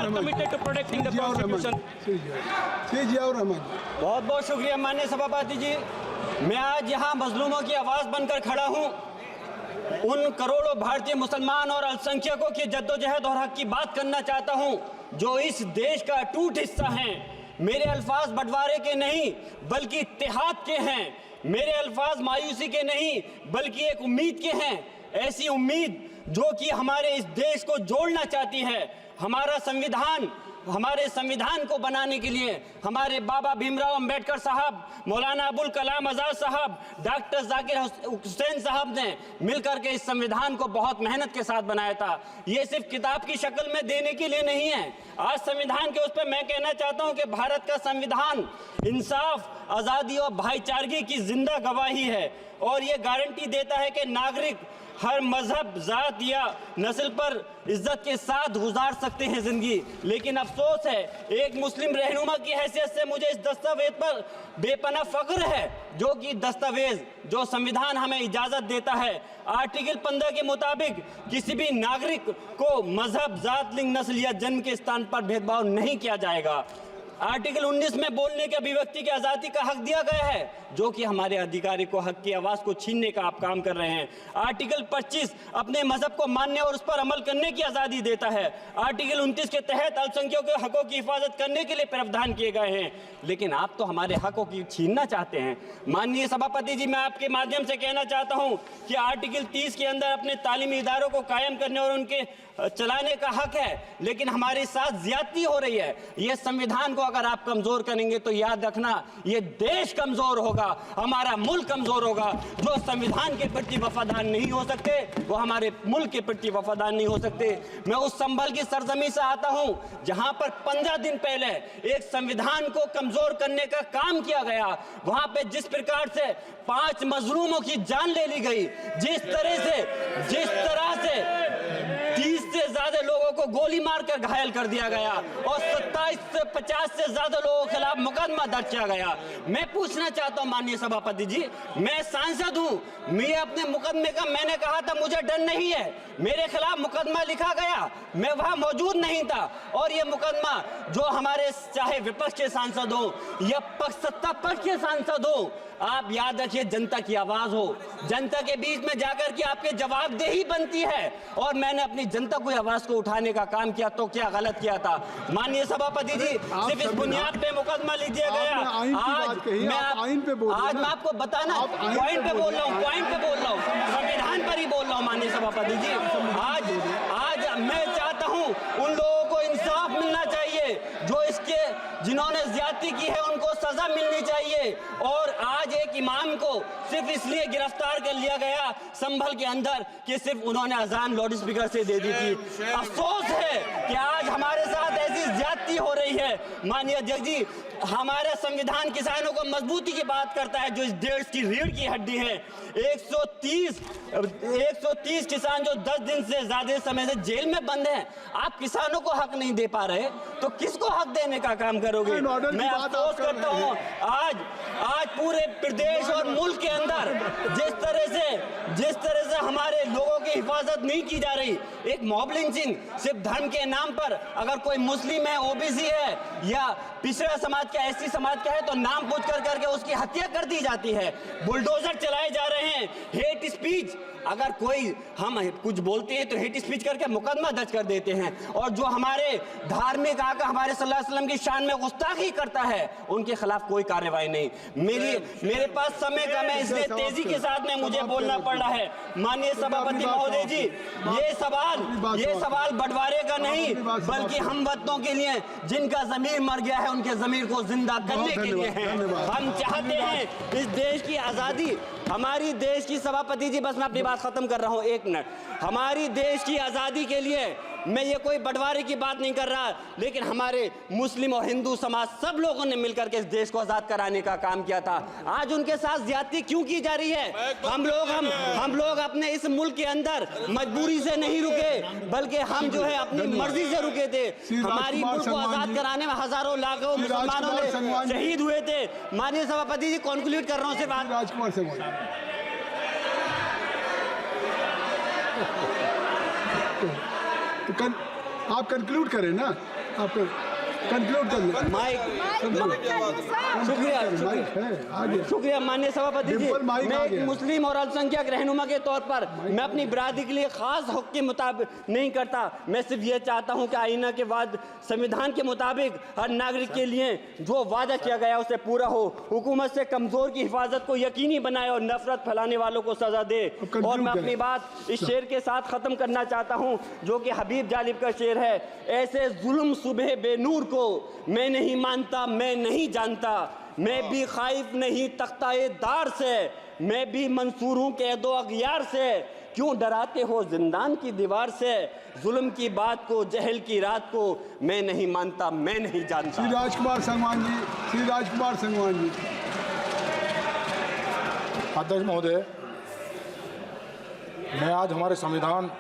are committed to protecting the Constitution. बहुत बहुत शुक्रिया माननीय सभापति जी। मैं आज यहाँ मजलूमों की आवाज़ बनकर खड़ा हूँ। उन करोड़ों भारतीय मुसलमान और अल्पसंख्यकों की जद्दोजहद और हक की बात करना चाहता हूँ जो इस देश का अटूट हिस्सा हैं। मेरे अल्फाज बंटवारे के नहीं बल्कि इत्तेहाद के हैं। मेरे अल्फाज मायूसी के नहीं बल्कि एक उम्मीद के हैं। ऐसी उम्मीद जो कि हमारे इस देश को जोड़ना चाहती है। हमारे संविधान को बनाने के लिए हमारे बाबा भीमराव अंबेडकर साहब, मौलाना अबुल कलाम आज़ाद साहब, डॉक्टर जाकिर हुसैन साहब ने मिलकर के इस संविधान को बहुत मेहनत के साथ बनाया था। ये सिर्फ किताब की शक्ल में देने के लिए नहीं है। आज संविधान के उस पर मैं कहना चाहता हूं कि भारत का संविधान इंसाफ, आज़ादी और भाईचारगी की जिंदा गवाही है और ये गारंटी देता है कि नागरिक हर मजहब, जात या नस्ल पर इज्जत के साथ गुजार सकते हैं जिंदगी। लेकिन अफसोस है, एक मुस्लिम रहनुमा की हैसियत से मुझे इस दस्तावेज पर बेपनाह फख्र है जो कि दस्तावेज जो संविधान हमें इजाजत देता है। आर्टिकल 15 के मुताबिक किसी भी नागरिक को मजहब, जात, लिंग, नस्ल या जन्म के स्थान पर भेदभाव नहीं किया जाएगा। आर्टिकल 19 में बोलने के अभिव्यक्ति की आज़ादी का हक दिया गया है जो कि हमारे अधिकारी को हक की आवाज़ को छीनने का आप काम कर रहे हैं। आर्टिकल 25 अपने मजहब को मानने और उस पर अमल करने की आज़ादी देता है। आर्टिकल 29 के तहत अल्पसंख्यकों के हकों की हिफाजत करने के लिए प्रावधान किए गए हैं। लेकिन आप तो हमारे हकों की छीनना चाहते हैं। माननीय सभापति जी, मैं आपके माध्यम से कहना चाहता हूँ कि आर्टिकल 30 के अंदर अपने तालीमी इदारों को कायम करने और उनके चलाने का हक है, लेकिन हमारे साथ ज्यादती हो रही है। ये संविधान को अगर आप कमजोर करेंगे तो याद रखना ये देश कमजोर होगा, हमारा मुल्क कमजोर होगा। जो संविधान के प्रति वफादार नहीं हो सकते वो हमारे मुल्क के प्रति वफादार नहीं हो सकते। मैं उस संभल की सरजमी से आता हूं जहां पर 15 दिन पहले एक संविधान को कमजोर करने का काम किया गया। वहां पे जिस प्रकार से 5 मजलूमों की जान ले ली गई, जिस तरह से 30 से ज्यादा लोगों को गोली मारकर घायल कर दिया गया और 27 से 50 से ज्यादा लोगों के खिलाफ मुकदमा दर्ज किया गया। मैं पूछना चाहता हूं माननीय सभापति जी, मैं सांसद हूं, मैं अपने मुकदमे का मैंने कहा था मुझे डर नहीं है। मेरे खिलाफ मुकदमा लिखा गया, मैं वहां मौजूद नहीं था और ये मुकदमा जो हमारे चाहे विपक्ष के सांसद हो या सत्ता पक्ष के सांसद हो, आप याद रखिए जनता की आवाज हो, जनता के बीच में जाकर के आपके जवाबदेही बनती है। और मैंने अपनी जनता की आवाज को उठाने का काम किया तो क्या गलत किया था? माननीय सभापति जी, सिर्फ इस बुनियाद पे मुकदमा लीजिए गया। आज मैं आपको बताना पॉइंट पे बोल रहा हूँ, संविधान पर ही बोल रहा हूँ माननीय सभापति जी। आज मैं चाहता हूँ उन लोगों को इंसाफ मिलना चाहिए जिन्होंने ज्यादती की है, उनको सजा मिलनी चाहिए। और आज एक इमाम को सिर्फ इसलिए गिरफ्तार कर लिया गया संभल के अंदर कि सिर्फ उन्होंने अजान लाउड स्पीकर से दे दी थी। अफसोस है कि आज हमारे साथ ऐसी ज्यादती हो रही है। माननीय अध्यक्ष जी, हमारा संविधान किसानों को मजबूती की बात करता है जो इस देश की रीढ़ की हड्डी है। 130 किसान जो 10 दिन से ज्यादा समय से जेल में बंद हैं, आप किसानों को हक नहीं दे पा रहे तो किसको हक देने का काम करोगे? मैं अफसोस करता हूँ आज पूरे प्रदेश और मुल्क के अंदर जिस तरह से हमारे लोगों की हिफाजत नहीं की जा रही। एक मॉब लिंचिंग सिर्फ धर्म के नाम पर, अगर कोई मुस्लिम है, ओबीसी है या पिछड़ा समाज का, एससी समाज का है तो नाम पूछ करके उसकी हत्या कर दी जाती है। बुलडोजर चलाए जा रहे हैं। हेट स्पीच, अगर कोई हम कुछ बोलते हैं तो हेट स्पीच करके मुकदमा दर्ज कर देते हैं। और जो हमारे धार्मिक आका हमारे सल्लल्लाहु अलैहि वसल्लम की शान में गुस्ताखी करता है उनके खिलाफ कोई कार्रवाई नहीं। मेरे पास समय कम है इसलिए तेजी के साथ में मुझे बोलना पड़ रहा है। माननीय सभापति महोदय जी, ये सवाल बंटवारे का नहीं बल्कि हम वतनों के लिए जिनका जमीर मर गया है उनके जमीर को जिंदा करने के लिए है। हम चाहते हैं इस देश की आजादी, हमारी देश की सभापति जी, बस मैं अपनी बात खत्म कर रहा हूं, 1 मिनट। हमारी देश की आजादी के लिए मैं ये कोई बंटवारे की बात नहीं कर रहा, लेकिन हमारे मुस्लिम और हिंदू समाज सब लोगों ने मिलकर के इस देश को आजाद कराने का काम किया था। आज उनके साथ ज्यादती क्यों की जा रही है? हम लोग अपने इस मुल्क के अंदर मजबूरी से नहीं रुके बल्कि हम जो है अपनी मर्जी से रुके थे। हमारी मुल्क को आजाद कराने में हजारों लाखों मुसलमानों ने शहीद हुए थे। माननीय सभापति जी, कॉन्क्लूड कर रहा हूँ, सिर्फ राजकुमार आप कंक्लूड करें ना, आप कंक्लूड कर लें। माइक शुक्रिया माइक है आगे। शुक्रिया माननीय सभापति जी। डिम्पल माइक मैं आ एक गया। मुस्लिम और अल्पसंख्यक रहनुमा के तौर पर मैं अपनी बिरादरी के लिए खास हक के मुताबिक नहीं करता। मैं सिर्फ ये चाहता हूं कि आईना के बाद संविधान के मुताबिक हर नागरिक के लिए जो वादा किया गया उसे पूरा हो, हुकूमत से कमजोर की हिफाजत को यकीनी बनाए और नफरत फैलाने वालों को सजा दे। और मैं अपनी बात इस शेर के साथ खत्म करना चाहता हूं जो कि हबीब जालिब का शेर है। ऐसे जुल्म सुबह बेनूर को मैं नहीं मानता, मैं नहीं जानता, मैं भी खाइफ नहीं तख्ताए दार से, मैं भी मंसूर हूं कैदो अगयार से, क्यों डराते हो जिंदान की दीवार से, जुल्म की बात को जहल की रात को मैं नहीं मानता, मैं नहीं जानता। श्री राजकुमार संगवान जी, श्री राजकुमार संगवान जी। अध्यक्ष महोदय, मैं आज हमारे संविधान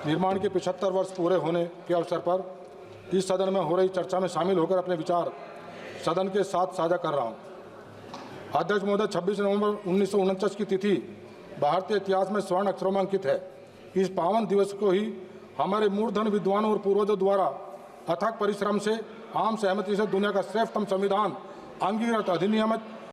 निर्माण के 75 वर्ष पूरे होने के अवसर पर इस सदन में हो रही चर्चा में शामिल होकर अपने विचार सदन के साथ साझा कर रहा हूं। अध्यक्ष महोदय, 26 नवंबर 1949 की तिथि भारतीय इतिहास में स्वर्ण अक्षरों में अंकित है। इस पावन दिवस को ही हमारे मूर्धन विद्वानों और पूर्वजों द्वारा अथक परिश्रम से आम सहमति से दुनिया का श्रेष्ठतम संविधान अंगीकृत अधिनियमित